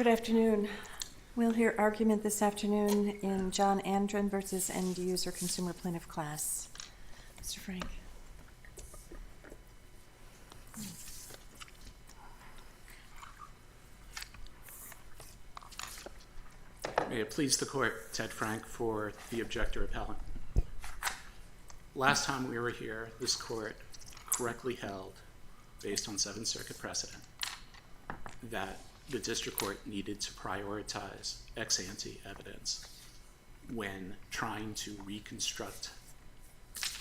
Good afternoon. We'll hear argument this afternoon in John Andren versus End User Consumer Plaintiff Class. Mr. Frank. May it please the court, Ted Frank for the objector appellant. Last time we were here, this court correctly held, based on Seventh Circuit precedent, that the district court needed to prioritize ex ante evidence when trying to reconstruct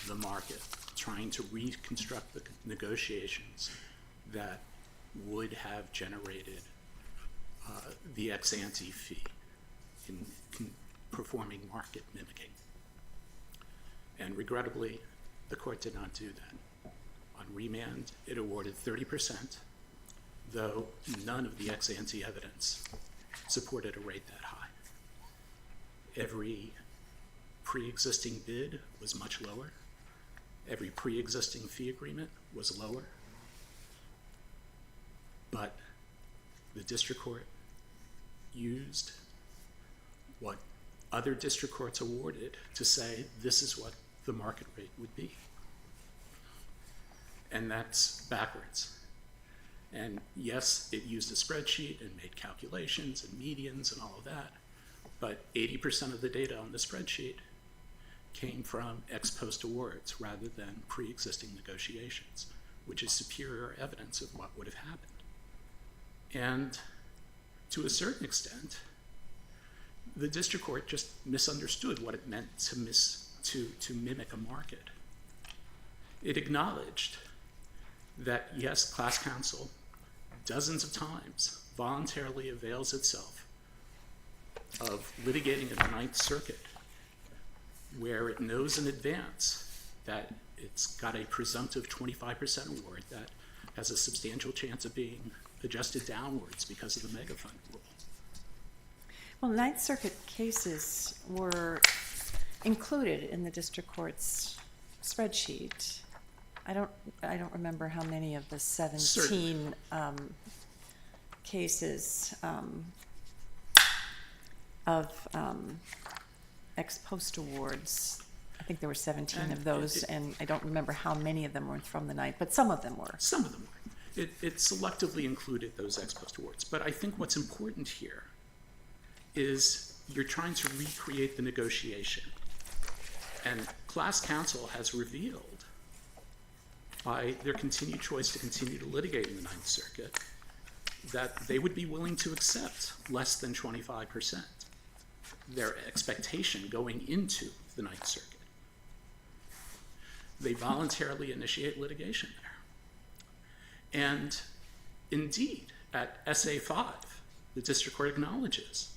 the market, trying to reconstruct the negotiations that would have generated the ex ante fee in performing market mimicking. And regrettably, the court did not do that. On remand, it awarded 30%, though none of the ex ante evidence supported a rate that high. Every pre-existing bid was much lower. Every pre-existing fee agreement was lower. But the district court used what other district courts awarded to say this is what the market rate would be. And that's backwards. And yes, it used a spreadsheet and made calculations and medians and all of that, but 80% of the data on the spreadsheet came from ex post awards rather than pre-existing negotiations, which is superior evidence of what would have happened. And to a certain extent, the district court just misunderstood what it meant to mimic a market. It acknowledged that, yes, class counsel dozens of times voluntarily avails itself of litigating in the Ninth Circuit where it knows in advance that it's got a presumptive 25% award that has a substantial chance of being adjusted downwards because of the megafund rule. Well, Ninth Circuit cases were included in the district court's spreadsheet. I don't remember how many of the 17 cases of ex post awards. I think there were 17 of those, and I don't remember how many of them were from the Ninth, but some of them were. Some of them were. It selectively included those ex post awards. But I think what's important here is you're trying to recreate the negotiation. And class counsel has revealed by their continued choice to continue to litigate in the Ninth Circuit that they would be willing to accept less than 25%, their expectation going into the Ninth Circuit. They voluntarily initiate litigation there. And indeed, at SA 5, the district court acknowledges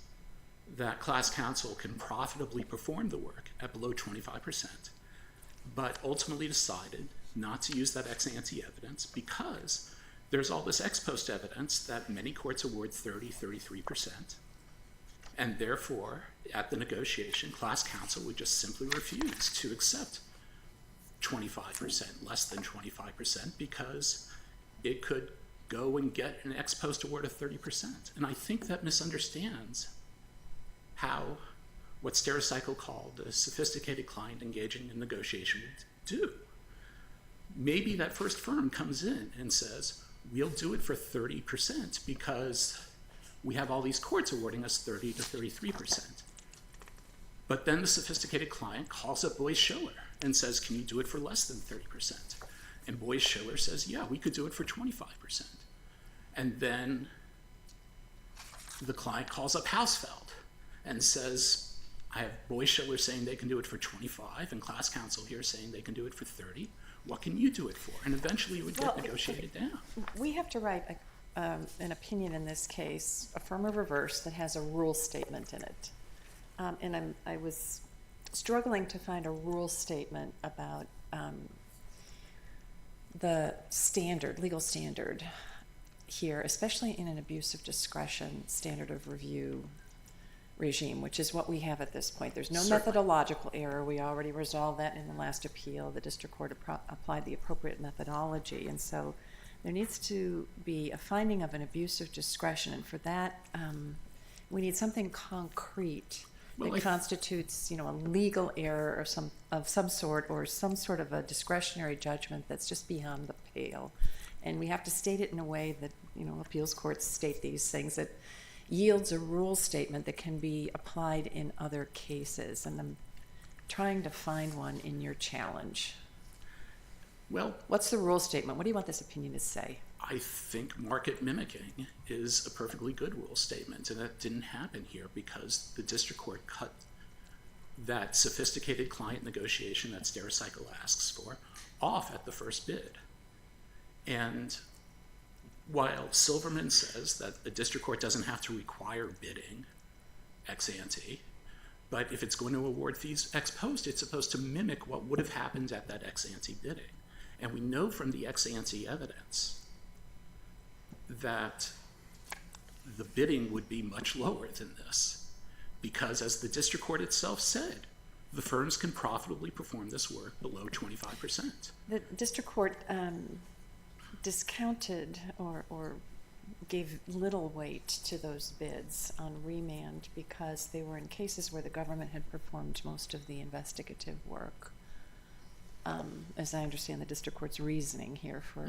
that class counsel can profitably perform the work at below 25%, but ultimately decided not to use that ex ante evidence because there's all this ex post evidence that many courts award 33%, and therefore, at the negotiation, class counsel would just simply refuse to accept 25%, less than 25%, because it could go and get an ex post award of 30%. And I think that misunderstands how what Stericycle called a sophisticated client engaging in negotiation would do. Maybe that first firm comes in and says, we'll do it for 30% because we have all these courts awarding us 30 to 33%. But then the sophisticated client calls up Boies Schiller and says, can you do it for less than 30%? And Boies Schiller says, yeah, we could do it for 25%. And then the client calls up Hausfeld and says, I have Boies Schiller saying they can do it for 25 and class counsel here saying they can do it for 30. What can you do it for? And eventually it would get negotiated down. We have to write an opinion in this case, affirm or reverse, that has a rule statement in it. And I was struggling to find a rule statement about the standard, legal standard here, especially in an abuse of discretion standard of review regime, which is what we have at this point. There's no Certainly. methodological error. We already resolved that in the last appeal. The district court applied the appropriate methodology. And so There needs to be a finding of an abuse of discretion, and for that, we need something concrete Well, that constitutes, a legal error or of some sort, or some sort of a discretionary judgment that's just beyond the pale. And we have to state it in a way that, appeals courts state these things, that yields a rule statement that can be applied in other cases. And I'm trying to find one in your challenge. Well, What's the rule statement? What do you want this opinion to say? I think market mimicking is a perfectly good rule statement, and that didn't happen here because the district court cut that sophisticated client negotiation that Stericycle asks for off at the first bid. And while Silverman says that a district court doesn't have to require bidding ex ante, but if it's going to award fees ex post, it's supposed to mimic what would have happened at that ex ante bidding. And we know from the ex ante evidence that the bidding would be much lower than this because, as the district court itself said, the firms can profitably perform this work below 25%. The district court discounted or gave little weight to those bids on remand because they were in cases where the government had performed most of the investigative work. As I understand the district court's reasoning here for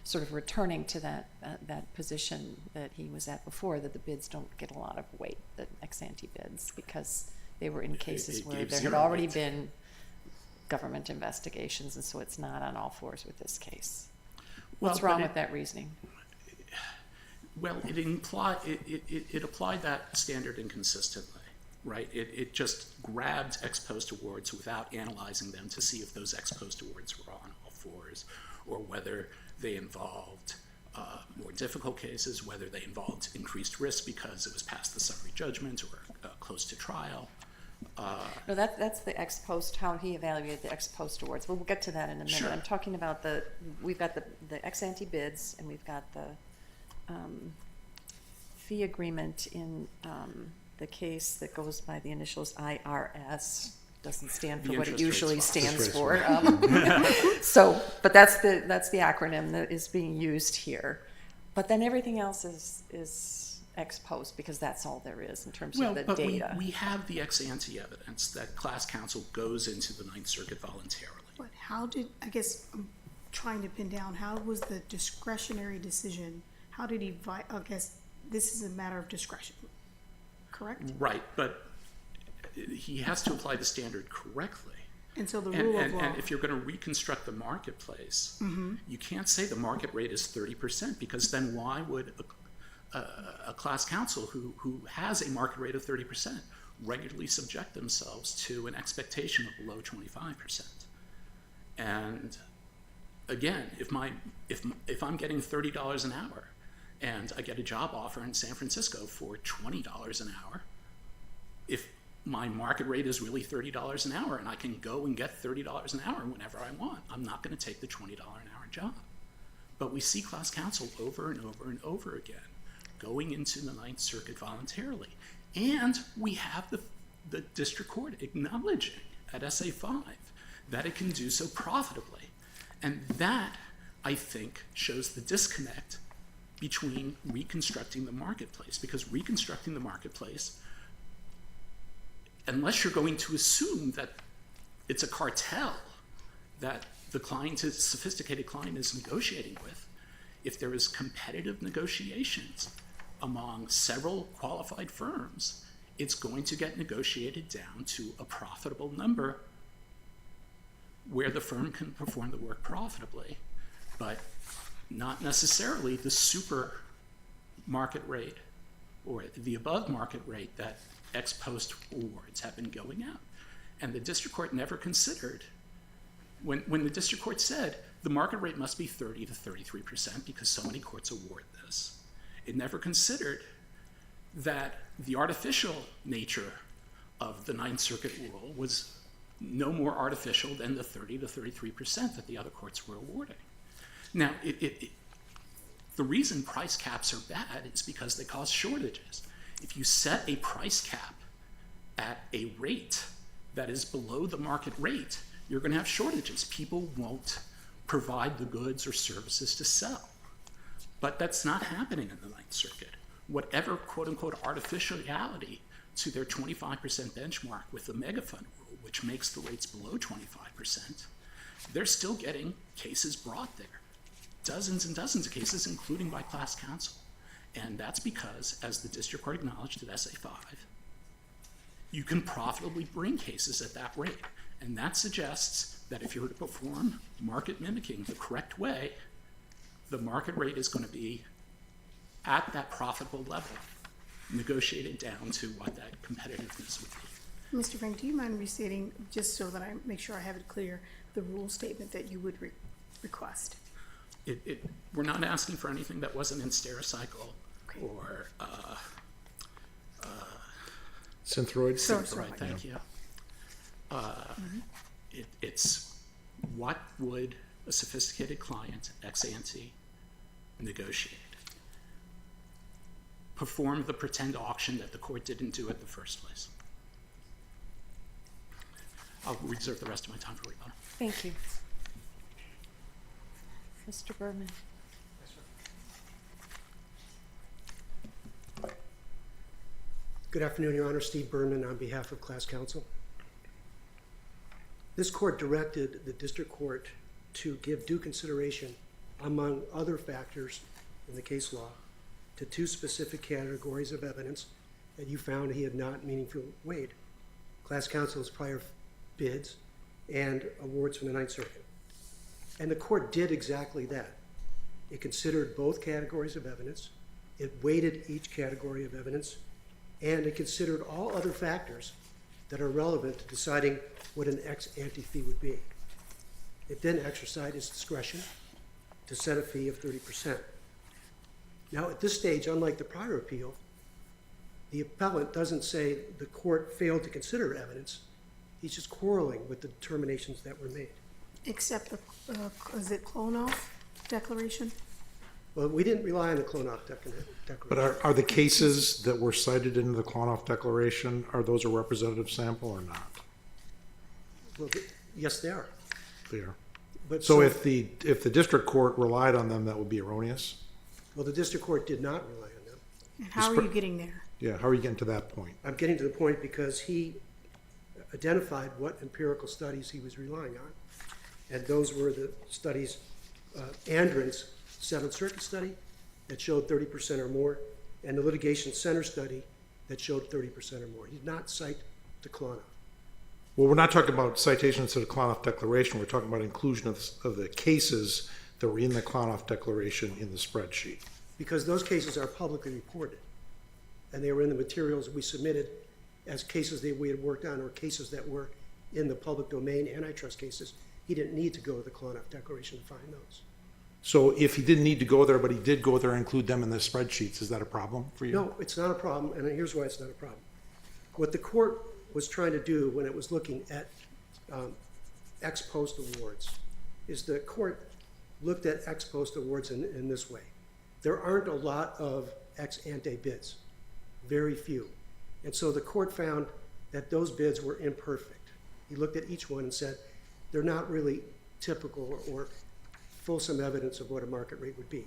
sort of returning to that position that he was at before, that the bids don't get a lot of weight, the ex-ante bids, because they were in cases it where gave there had zero already weight. been government investigations, and so it's not on all fours with this case. What's Well, wrong but with that reasoning? Well, it applied that standard inconsistently, right? It just grabbed ex post awards without analyzing them to see if those ex post awards were on all fours, or whether they involved more difficult cases, whether they involved increased risk because it was past the summary judgment or close to trial. No, that's the ex post, how he evaluated the ex post awards. We'll get to that in a minute. Sure. I'm talking about we've got the ex ante bids, and we've got the fee agreement in the case that goes by the initials IRS. Doesn't stand for The what it interest usually rates stands for. for. But that's the acronym that is being used here. But then everything else is ex post, because that's all there is in terms of the but data. we have the ex ante evidence that class counsel goes into the Ninth Circuit voluntarily. But how did, I guess I'm trying to pin down, how was the discretionary decision, how did he, I guess this is a matter of discretion, correct? Right, but he has to apply the standard correctly. And so the rule of law. And if you're going to reconstruct the marketplace, you can't say the market rate is 30%, because then why would a class counsel who has a market rate of 30% regularly subject themselves to an expectation of below 25%? And again, if I'm getting $30 an hour and I get a job offer in San Francisco for $20 an hour, if my market rate is really $30 an hour and I can go and get $30 an hour whenever I want, I'm not going to take the $20 an hour job. But we see class counsel over and over and over again going into the Ninth Circuit voluntarily. And we have the district court acknowledging at SA5 that it can do so profitably. And that, I think, shows the disconnect between reconstructing the marketplace, because reconstructing the marketplace, unless you're going to assume that it's a cartel that the client, is sophisticated client, is negotiating with, if there is competitive negotiations among several qualified firms, it's going to get negotiated down to a profitable number where the firm can perform the work profitably, but not necessarily the super market rate or the above market rate that ex post awards have been going out. And the district court never considered, when the district court said the market rate must be 30 to 33% because so many courts award this, it never considered that the artificial nature of the Ninth Circuit rule was no more artificial than the 30 to 33% that the other courts were awarding. Now, the reason price caps are bad is because they cause shortages. If you set a price cap at a rate that is below the market rate, you're going to have shortages. People won't provide the goods or services to sell. But that's not happening in the Ninth Circuit. Whatever quote-unquote artificiality to their 25% benchmark with the megafund rule, which makes the rates below 25%, they're still getting cases brought there. Dozens and dozens of cases, including by class counsel. And that's because, as the district court acknowledged at SA5, you can profitably bring cases at that rate. And that suggests that if you were to perform market mimicking the correct way, the market rate is going to be at that profitable level, negotiated down to what that competitiveness would be. Mr. Frank, do you mind restating, just so that I make sure I have it clear, the rule statement that you would request? We're not asking for anything that wasn't in Stericycle Okay. or Synthroid? right, thank you. It's what would a sophisticated client, ex ante, negotiate? Perform the pretend auction that the court didn't do at the first place. I'll reserve the rest of my time for rebuttal. Thank you. Mr. Berman. Good afternoon, Your Honor. Steve Berman on behalf of class counsel. This court directed the district court to give due consideration, among other factors in the case law, to two specific categories of evidence that you found he had not meaningfully weighed: class counsel's prior bids and awards from the Ninth Circuit. And the court did exactly that. It considered both categories of evidence, it weighted each category of evidence, and it considered all other factors that are relevant to deciding what an ex ante fee would be. It then exercised its discretion to set a fee of 30%. Now, at this stage, unlike the prior appeal, the appellant doesn't say the court failed to consider evidence. He's just quarreling with the determinations that were made. Except the, is it Klonoff declaration? Well, we didn't rely on the Klonoff declaration. But are the cases that were cited in the Klonoff Declaration, are those a representative sample or not? Well, yes, they are. They are. But So if the district court relied on them, that would be erroneous? well, the district court did not rely on them. And how are you getting there? Yeah, how are you getting to that point? I'm getting to the point because he identified what empirical studies he was relying on. And those were the studies, Andron's Seventh Circuit study that showed 30% or more, and the Litigation Center study that showed 30% or more. He did not cite the Klonoff. Well, we're not talking about citations to the Klonoff Declaration. We're talking about inclusion of the cases that were in the Klonoff Declaration in the spreadsheet. Because those cases are publicly reported, and they were in the materials we submitted as cases that we had worked on or cases that were in the public domain, antitrust cases. He didn't need to go to the Klonoff Declaration to find those. So if he didn't need to go there, but he did go there and include them in the spreadsheets, is that a problem for you? No, it's not a problem, and here's why it's not a problem. What the court was trying to do when it was looking at ex post awards is the court looked at ex post awards in this way. There aren't a lot of ex ante bids, very few. And so the court found that those bids were imperfect. He looked at each one and said, they're not really typical or fulsome evidence of what a market rate would be.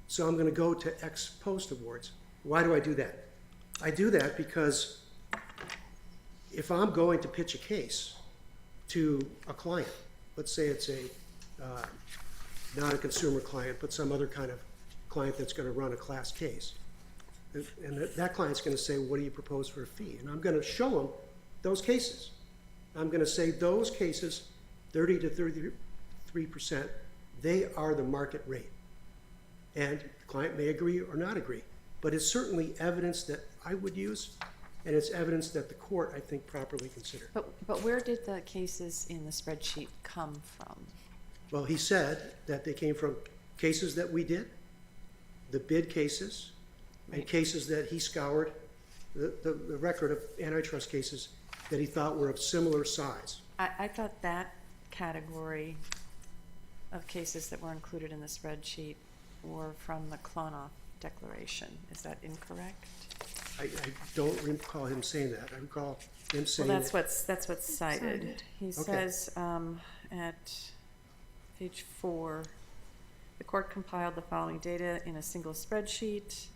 So I'm going to go to ex post awards. Why do I do that? I do that because if I'm going to pitch a case to a client, let's say it's a not a consumer client, but some other kind of client that's going to run a class case, and that client's going to say, what do you propose for a fee? And I'm going to show them those cases. I'm going to say those cases, 30 to 33%, they are the market rate. And the client may agree or not agree, but it's certainly evidence that I would use, and it's evidence that the court, I think, properly considered. But where did the cases in the spreadsheet come from? Well, he said that they came from cases that we did, the bid cases, and cases that he scoured, the record of antitrust cases that he thought were of similar size. I thought that category of cases that were included in the spreadsheet were from the Klonoff Declaration. Is that incorrect? I don't recall him saying that. I recall him saying Well, that's what's cited. Cited. He Okay. says at page 4, The court compiled the following data in a single spreadsheet,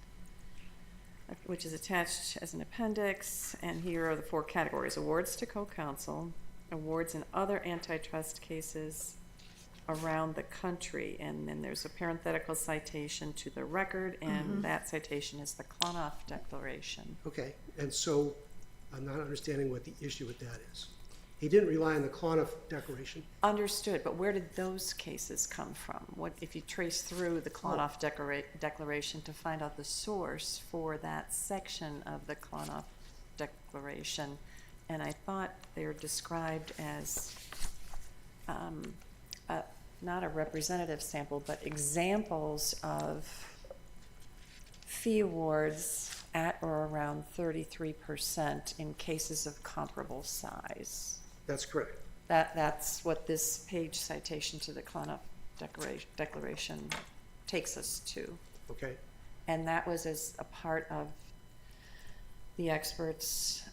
which is attached as an appendix, and here are the 4 categories: awards to co-counsel, awards in other antitrust cases around the country, and then there's a parenthetical citation to the record, and that citation is the Klonoff Declaration. Okay, and so I'm not understanding what the issue with that is. He didn't rely on the Klonoff Declaration. Understood, but where did those cases come from? What if you trace through the Klonoff Declaration to find out the source for that section of the Klonoff Declaration? And I thought they're described as not a representative sample, but examples of fee awards at or around 33% in cases of comparable size. That's correct. That's what this page citation to the Klonoff Declaration takes us to. Okay, And that was as a part of the experts'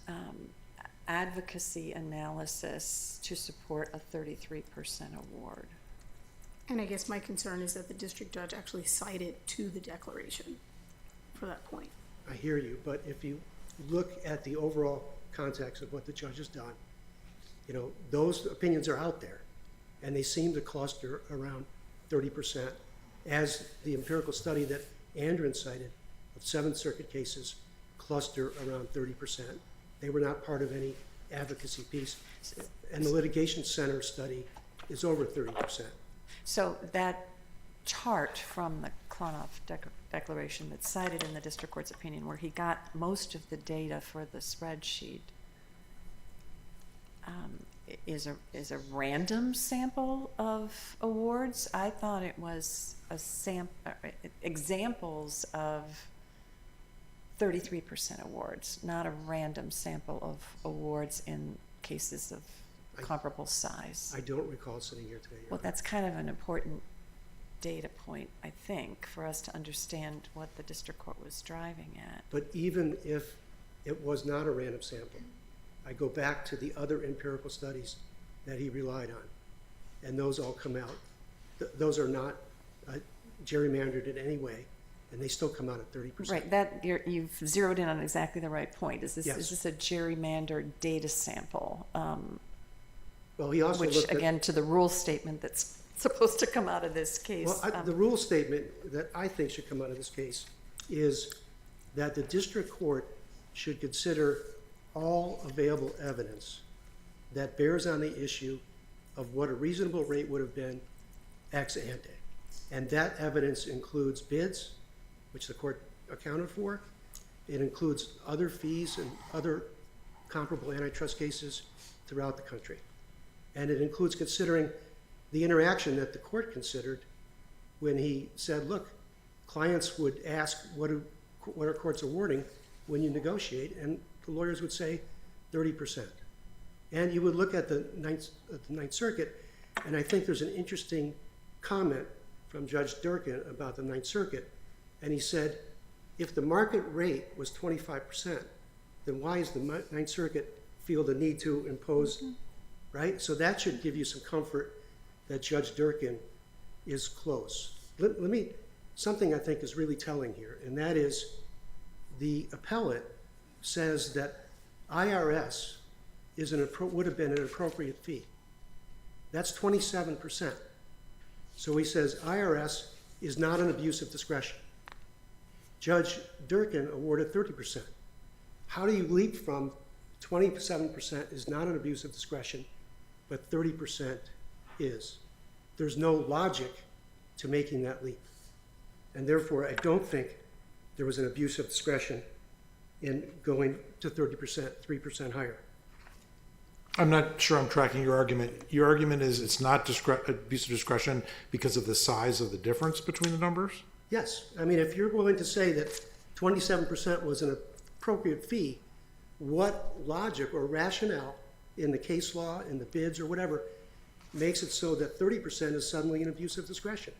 advocacy analysis to support a 33% award. And I guess my concern is that the district judge actually cited to the declaration for that point. I hear you, but if you look at the overall context of what the judge has done, you know, those opinions are out there, and they seem to cluster around 30%, as the empirical study that Andren cited of Seventh Circuit cases cluster around 30%. They were not part of any advocacy piece, and the litigation center study is over 30%. So that chart from the Klonoff Declaration that's cited in the district court's opinion, where he got most of the data for the spreadsheet, is a random sample of awards. I thought it was examples of 33% awards, not a random sample of awards in cases of comparable size. I don't recall sitting here today. Your Well, Honor. that's kind of an important data point, I think, for us to understand what the district court was driving at. But even if it was not a random sample, I go back to the other empirical studies that he relied on, and those all come out. Those are not gerrymandered in any way, and they still come out at 30%. Right, that you've zeroed in on exactly the right point. Is Yes. this a gerrymandered data sample? Well, he also Which, looked at, again, to the rule statement that's supposed to come out of this case. well, the rule statement that I think should come out of this case is that the district court should consider all available evidence that bears on the issue of what a reasonable rate would have been ex ante. And that evidence includes bids, which the court accounted for. It includes other fees and other comparable antitrust cases throughout the country. And it includes considering the interaction that the court considered when he said, look, clients would ask, what are courts awarding when you negotiate? And the lawyers would say 30%. And you would look at the Ninth Circuit, and I think there's an interesting comment from Judge Durkin about the Ninth Circuit. And he said, if the market rate was 25%, then why does the Ninth Circuit feel the need to impose, right? So that should give you some comfort that Judge Durkin is close. Let me, something I think is really telling here, and that is the appellate says that IRS would have been an appropriate fee. That's 27%. So he says IRS is not an abuse of discretion. Judge Durkin awarded 30%. How do you leap from 27% is not an abuse of discretion, but 30% is? There's no logic to making that leap. And therefore, I don't think there was an abuse of discretion in going to 30%, 3% higher. I'm not sure I'm tracking your argument. Your argument is it's not abuse of discretion because of the size of the difference between the numbers? Yes, I mean, if you're willing to say that 27% was an appropriate fee, what logic or rationale in the case law, in the bids or whatever, makes it so that 30% is suddenly an abuse of discretion?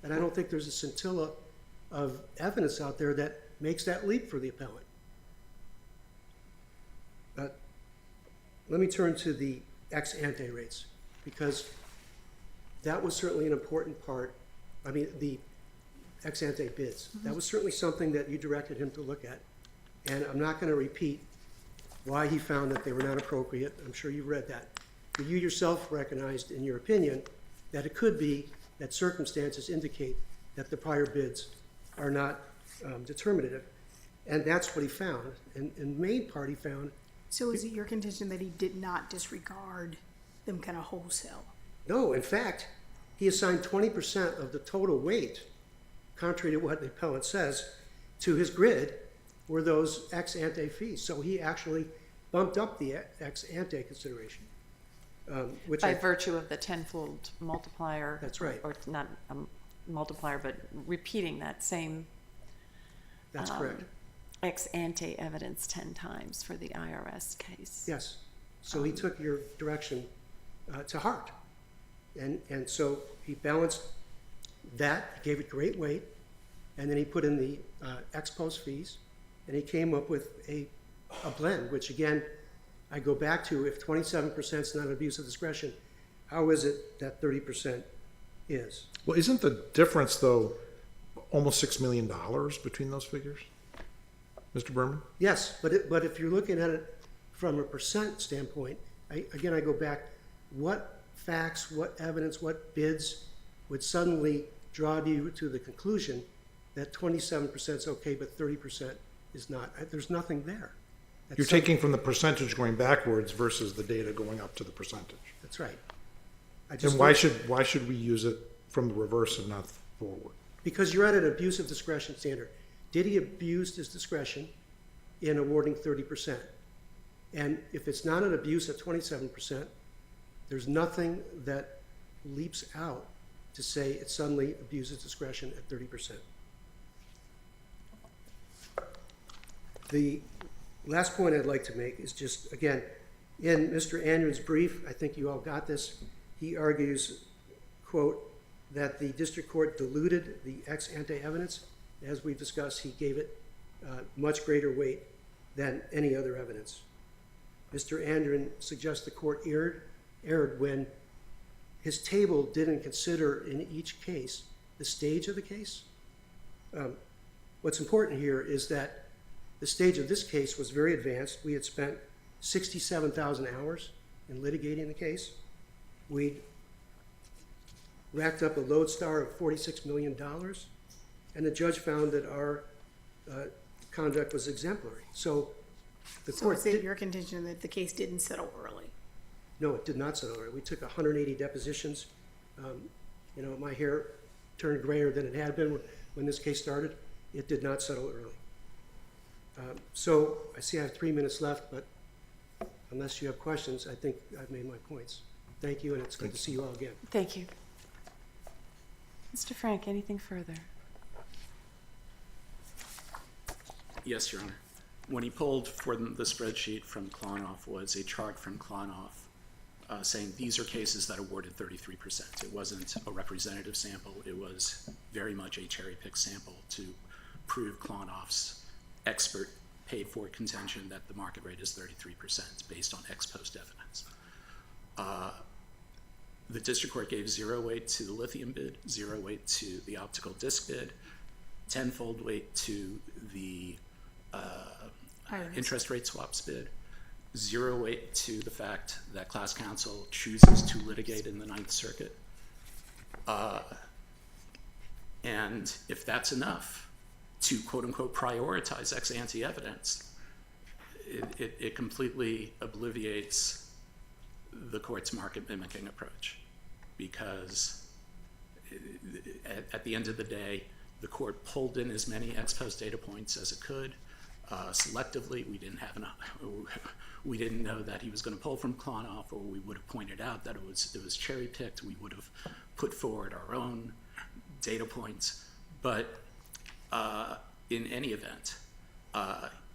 And I don't think there's a scintilla of evidence out there that makes that leap for the appellant. But let me turn to the ex ante rates, because that was certainly an important part I mean, the ex ante bids. That was certainly something that you directed him to look at. And I'm not going to repeat why he found that they were not appropriate. I'm sure you've read that. But you yourself recognized in your opinion that it could be that circumstances indicate that the prior bids are not determinative. And that's what he found. And in main part, he found, So is it your contention that he did not disregard them kind of wholesale? no, in fact, he assigned 20% of the total weight, contrary to what the appellant says, to his grid were those ex ante fees. So he actually bumped up the ex ante consideration, which By I, virtue of the tenfold multiplier. That's right. Or not a multiplier, but repeating that same that's correct. ex ante evidence 10 times for the IRS case. Yes. So he took your direction to heart. And so he balanced that, gave it great weight, and then he put in the ex post fees, and he came up with a blend, which again, I go back to, if 27% is not an abuse of discretion, how is it that 30% is? Well, isn't the difference, though, almost $6 million between those figures? Mr. Berman? Yes, but if you're looking at it from a percent standpoint, I go back, what facts, what evidence, what bids would suddenly draw you to the conclusion that 27% is okay, but 30% is not? There's nothing there. You're taking from the percentage going backwards versus the data going up to the percentage. That's right. And why should we use it from the reverse and not forward? Because you're at an abuse of discretion standard. Did he abuse his discretion in awarding 30%? And if it's not an abuse at 27%, there's nothing that leaps out to say it suddenly abuses discretion at 30%. The last point I'd like to make is just, again, in Mr. Andron's brief, I think you all got this, he argues, quote, that the district court diluted the ex ante evidence. As we've discussed, he gave it much greater weight than any other evidence. Mr. Andron suggests the court erred when his table didn't consider in each case the stage of the case. What's important here is that the stage of this case was very advanced. We had spent 67,000 hours in litigating the case. We'd racked up a lodestar of $46 million, and the judge found that our conduct was exemplary. So the So court is it did, your contention that the case didn't settle early? no, it did not settle early. We took 180 depositions. My hair turned grayer than it had been when this case started. It did not settle early. So I see I have 3 minutes left, but unless you have questions, I think I've made my points. Thank you, and it's good to see you all again. Thank you. Mr. Frank, anything further? Yes, Your Honor. When he pulled for the spreadsheet from Klonoff was a chart from Klonoff saying these are cases that awarded 33%. It wasn't a representative sample. It was very much a cherry-picked sample to prove Klonoff's expert paid-for contention that the market rate is 33% based on ex post evidence. The district court gave 0 weight to the lithium bid, 0 weight to the optical disc bid, 10-fold weight to the interest rate swaps bid, 0 weight to the fact that class counsel chooses to litigate in the Ninth Circuit. And if that's enough to quote-unquote prioritize ex ante evidence, it completely obliviates the court's market mimicking approach, because at the end of the day, the court pulled in as many ex post data points as it could. Selectively, we didn't have enough. We didn't know that he was going to pull from Klonoff, or we would have pointed out that it was cherry picked. We would have put forward our own data points. But in any event,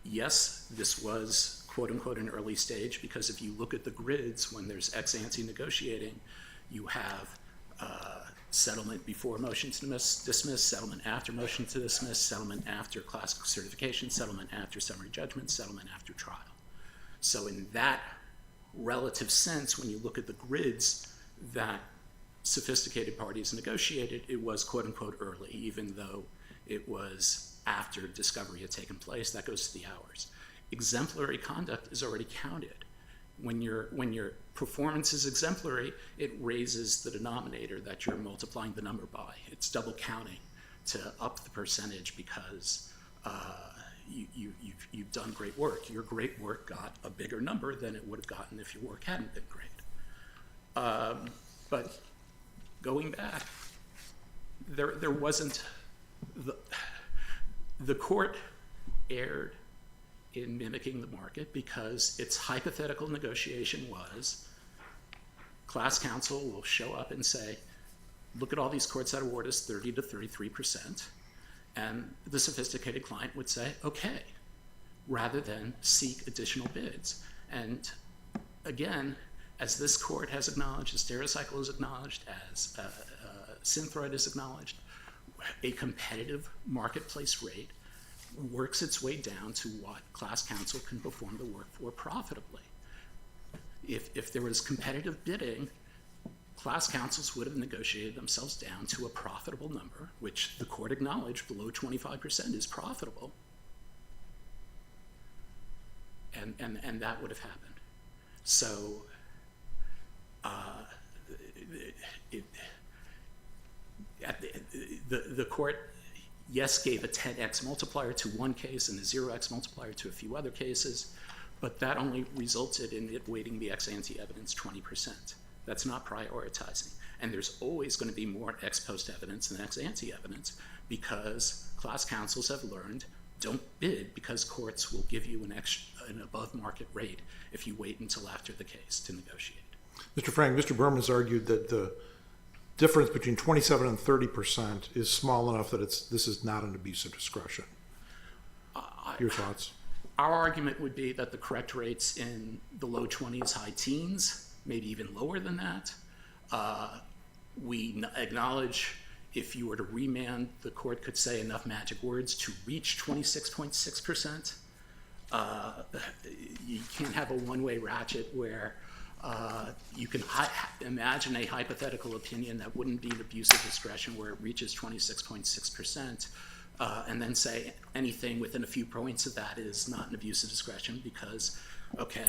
yes, this was quote unquote an early stage, because if you look at the grids when there's ex ante negotiating, you have settlement before motion to dismiss, settlement after motion to dismiss, settlement after class certification, settlement after summary judgment, settlement after trial. So in that relative sense, when you look at the grids that sophisticated parties negotiated, it was quote unquote early, even though it was after discovery had taken place. That goes to the hours. Exemplary conduct is already counted. When your performance is exemplary, it raises the denominator that you're multiplying the number by. It's double counting to up the percentage because you've done great work. Your great work got a bigger number than it would have gotten if your work hadn't been great. But going back, there wasn't the court erred in mimicking the market because its hypothetical negotiation was class counsel will show up and say, look at all these courts that award us 30 to 33%, and the sophisticated client would say, okay, rather than seek additional bids. And again, as this court has acknowledged, as Stericycle has acknowledged, as Synthroid has acknowledged, a competitive marketplace rate works its way down to what class counsel can perform the work for profitably. If there was competitive bidding, class counsels would have negotiated themselves down to a profitable number, which the court acknowledged below 25% is profitable. And that would have happened. So the court, yes, gave a 10x multiplier to one case and a 0x multiplier to a few other cases, but that only resulted in it weighting the ex ante evidence 20%. That's not prioritizing. And there's always going to be more ex post evidence than ex ante evidence because class counsels have learned don't bid because courts will give you an above market rate if you wait until after the case to negotiate. Mr. Frank, Mr. Berman has argued that the difference between 27 and 30% is small enough that this is not an abuse of discretion. Your thoughts? Our argument would be that the correct rate's in the low 20s, high teens, maybe even lower than that. We acknowledge if you were to remand, the court could say enough magic words to reach 26.6%. You can't have a one-way ratchet where you can imagine a hypothetical opinion that wouldn't be an abuse of discretion where it reaches 26.6%, and then say anything within a few points of that is not an abuse of discretion because, okay,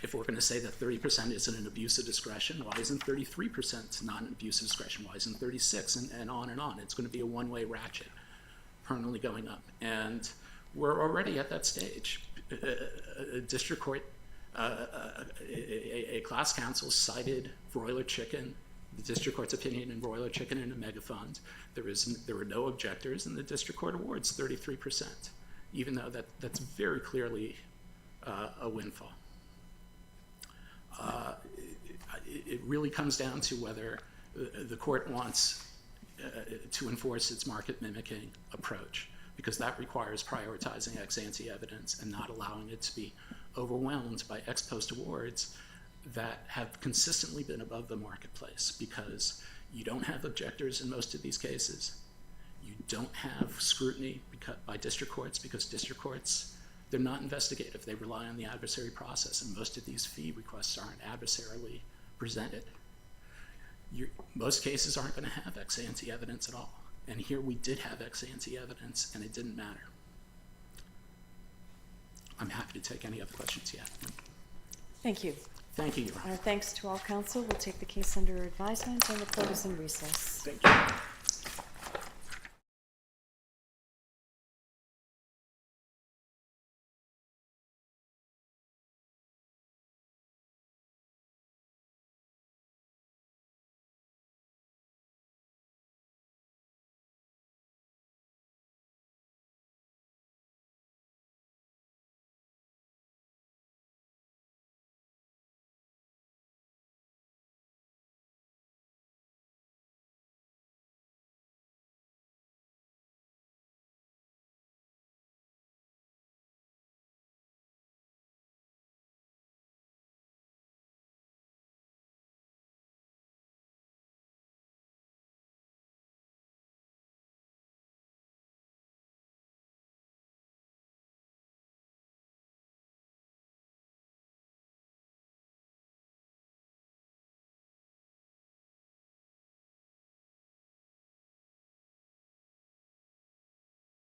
if we're going to say that 30% isn't an abuse of discretion, why isn't 33% not an abuse of discretion? Why isn't 36? And on and on. It's going to be a one-way ratchet permanently going up. And we're already at that stage. A district court, a class counsel cited broiler chicken, the district court's opinion in broiler chicken in a megafund. There were no objectors, and the district court awards 33%, even though that's very clearly a windfall. It really comes down to whether the court wants to enforce its market mimicking approach, because that requires prioritizing ex ante evidence and not allowing it to be overwhelmed by ex post awards that have consistently been above the marketplace, because you don't have objectors in most of these cases. You don't have scrutiny by district courts because district courts, they're not investigative. They rely on the adversary process, and most of these fee requests aren't adversarially presented. Most cases aren't going to have ex ante evidence at all. And here we did have ex ante evidence, and it didn't matter. I'm happy to take any other questions you have. Thank you. Thank you, Your Honor. Our thanks to all counsel. We'll take the case under advisement, and the court is in recess. Thank you.